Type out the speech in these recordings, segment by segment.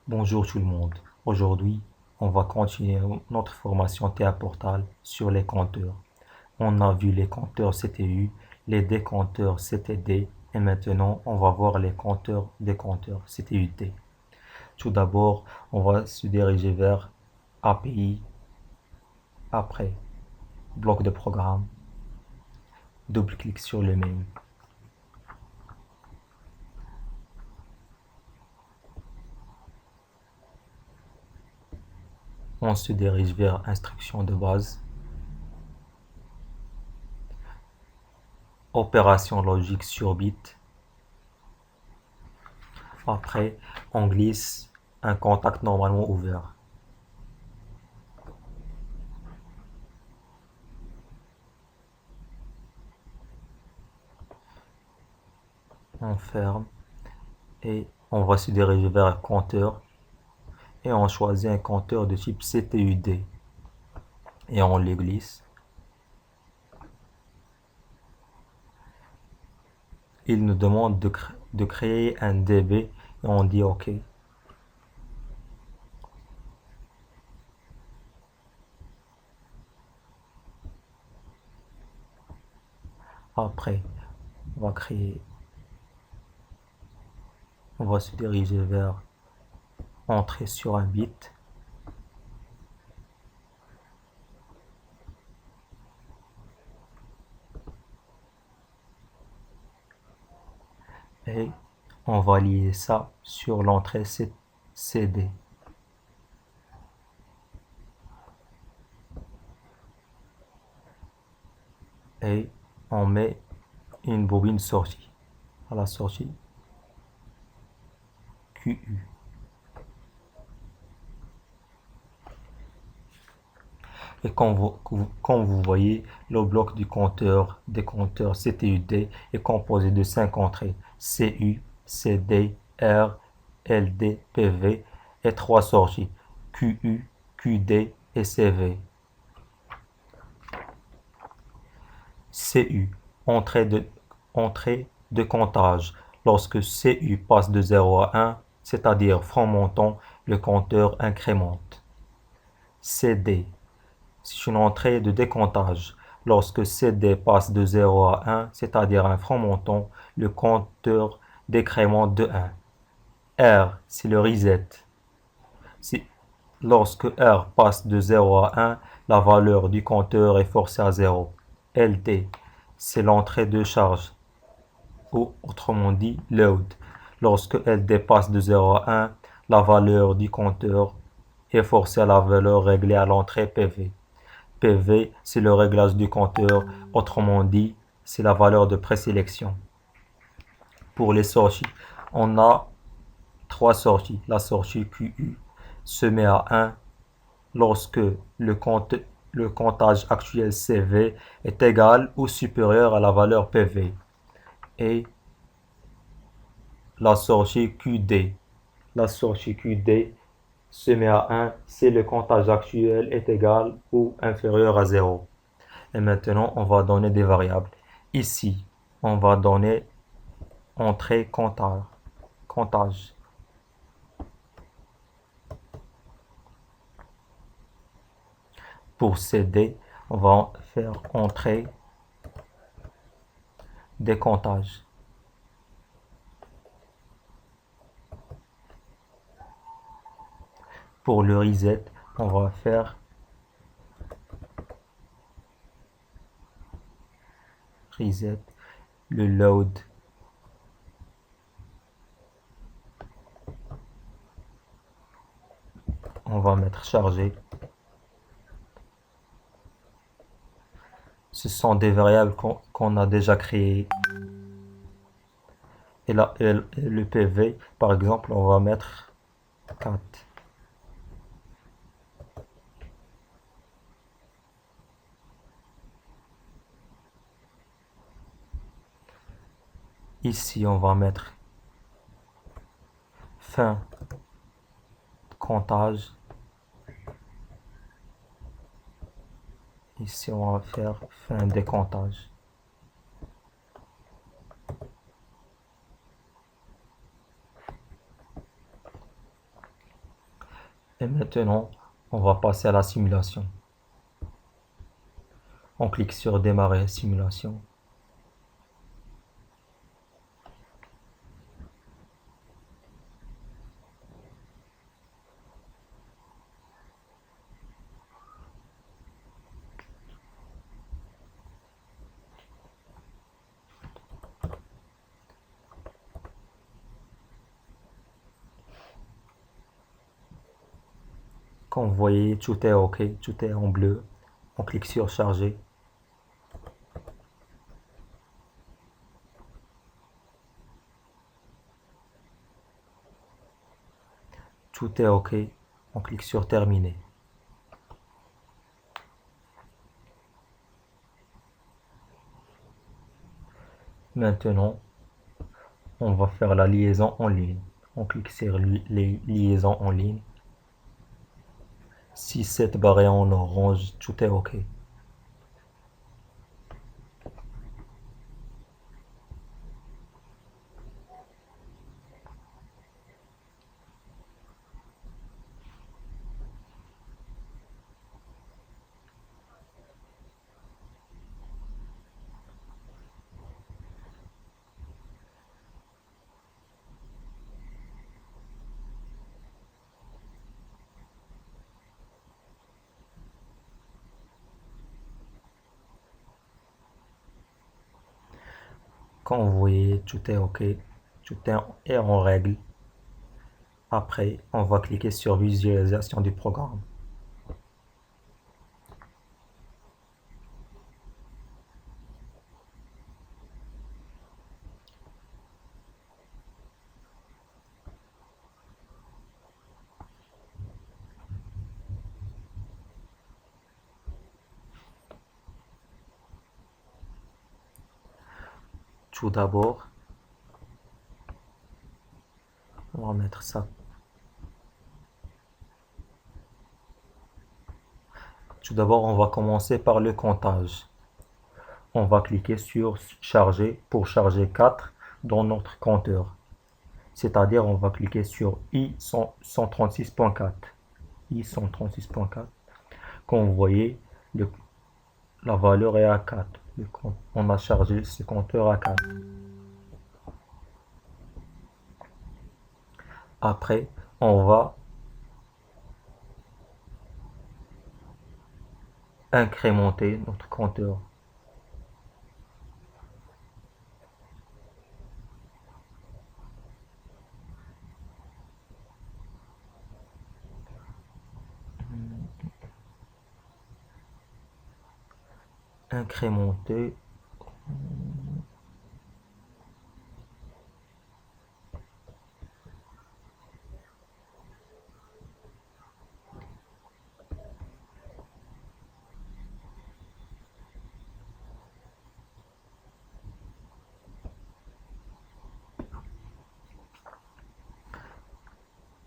Bonjour tout le monde. Aujourd'hui, on va continuer notre formation TA Portal sur les compteurs. On a vu les compteurs CTU, les décompteurs CTD et maintenant on va voir les compteurs décompteurs CTUT. Tout d'abord, on va se diriger vers API, après bloc de programme, double-clic sur le mail. On se dirige vers instruction de base, opération logique sur bit. Après, on glisse un contact normalement ouvert. On ferme et on va se diriger vers un compteur et on choisit un compteur de type CTUD et on le glisse. Il nous demande de créer un DB et on dit OK. Après, on va se diriger vers entrer sur un bit. Et on va lier ça sur l'entrée CD. Et on met une bobine sortie. À la sortie, QU. Et comme vous voyez, le bloc du compteur des compteurs CTUD est composé de 5 entrées CU, CD, R, LD, PV et 3 sorties QU, QD et CV. CU, entrée de comptage. Lorsque CU passe de 0 à 1, c'est-à-dire franc montant, le compteur incrémente. CD, c'est une entrée de décomptage. Lorsque CD passe de 0 à 1, c'est-à-dire un franc montant, le compteur décrémente de 1. R, c'est le reset. Lorsque R passe de 0 à 1, la valeur du compteur est forcée à 0. LD, c'est l'entrée de charge, ou autrement dit load. Lorsque LD passe de 0 à 1, la valeur du compteur est forcée à la valeur réglée à l'entrée PV. PV, c'est le réglage du compteur, autrement dit, c'est la valeur de présélection. Pour les sorties, on a 3 sorties. La sortie QU se met à 1 lorsque le comptage actuel CV est égal ou supérieur à la valeur PV. Et la sortie QD. La sortie QD se met à 1 si le comptage actuel est égal ou inférieur à 0. Et maintenant, on va donner des variables. Ici, on va donner entrée comptage. Pour CD, on va faire entrée décomptage. Pour le reset, on va faire reset, le load. On va mettre chargé. Ce sont des variables qu'on a déjà créées. Et là, le PV, par exemple, on va mettre 4. Ici, on va mettre fin comptage. Ici, on va faire fin décomptage. Et maintenant, on va passer à la simulation. On clique sur démarrer simulation. Quand vous voyez tout est OK, tout est en bleu, on clique sur charger. Tout est OK, on clique sur terminer. Maintenant, on va faire la liaison en ligne. On clique sur les liaisons en ligne. Si cette barre est en orange, tout est OK. Quand vous voyez tout est OK, tout est en règle, après, on va cliquer sur visualisation du programme. Tout d'abord, on va mettre ça. Tout d'abord, on va commencer par le comptage. On va cliquer sur charger pour charger 4 dans notre compteur. C'est-à-dire, on va cliquer sur I136.4. I136.4. Comme vous voyez, la valeur est à 4. On a chargé ce compteur à 4. Après, on va incrémenter notre compteur. Incrémenter.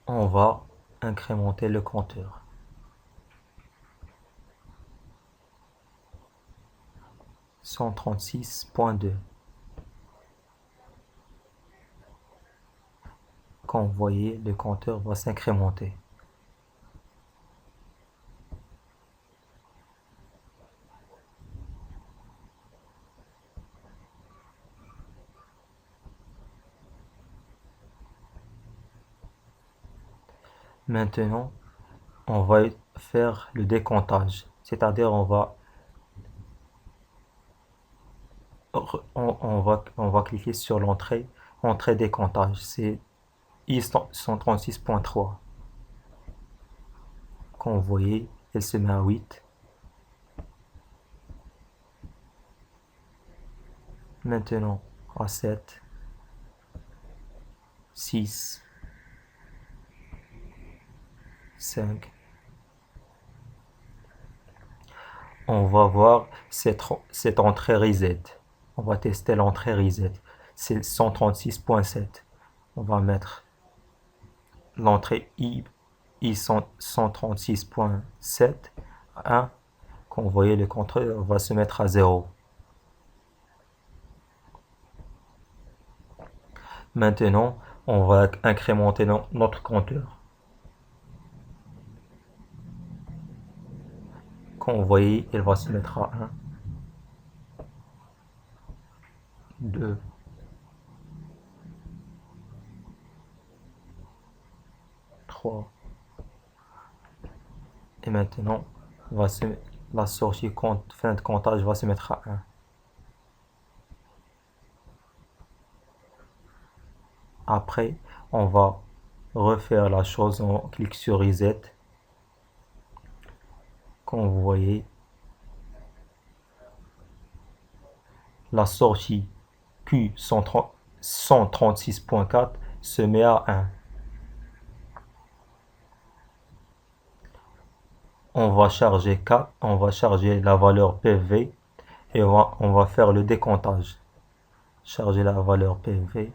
On va incrémenter le compteur. 136.2. Quand vous voyez, le compteur va s'incrémenter. Maintenant, on va faire le décomptage. C'est-à-dire, on va cliquer sur l'entrée, entrée décomptage. C'est I136.3. Quand vous voyez, elle se met à 8. Maintenant, à 7, 6, 5. On va voir cette entrée reset. On va tester l'entrée reset. C'est 136.7. On va mettre l'entrée I 136.7 à 1. Quand vous voyez, le compteur va se mettre à 0. Maintenant, on va incrémenter notre compteur. Quand vous voyez, elle va se mettre à 1, 2, 3. Et maintenant, la sortie fin de comptage va se mettre à 1. Après, on va refaire la chose. On clique sur Reset. Comme vous voyez, la sortie Q136.4 se met à 1. On va charger la valeur PV et on va faire le décomptage. Charger la valeur PV.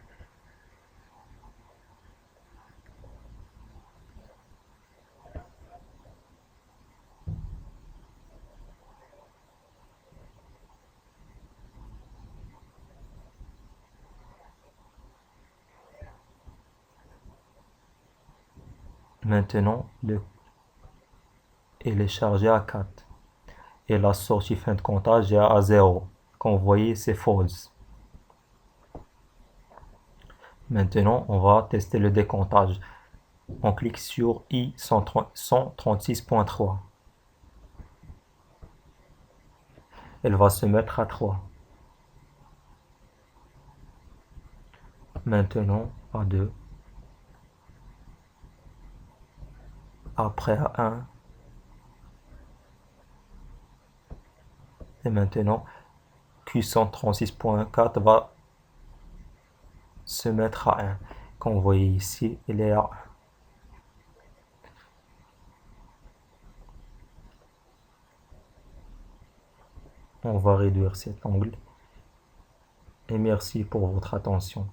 Maintenant, il est chargé à 4. Et la sortie fin de comptage est à 0. Comme vous voyez, c'est false. Maintenant, on va tester le décomptage. On clique sur I136.3. Elle va se mettre à 3. Maintenant, à 2. Après à 1. Et maintenant, Q136.4 va se mettre à 1. Comme vous voyez ici, il est à 1. On va réduire cet angle. Et merci pour votre attention.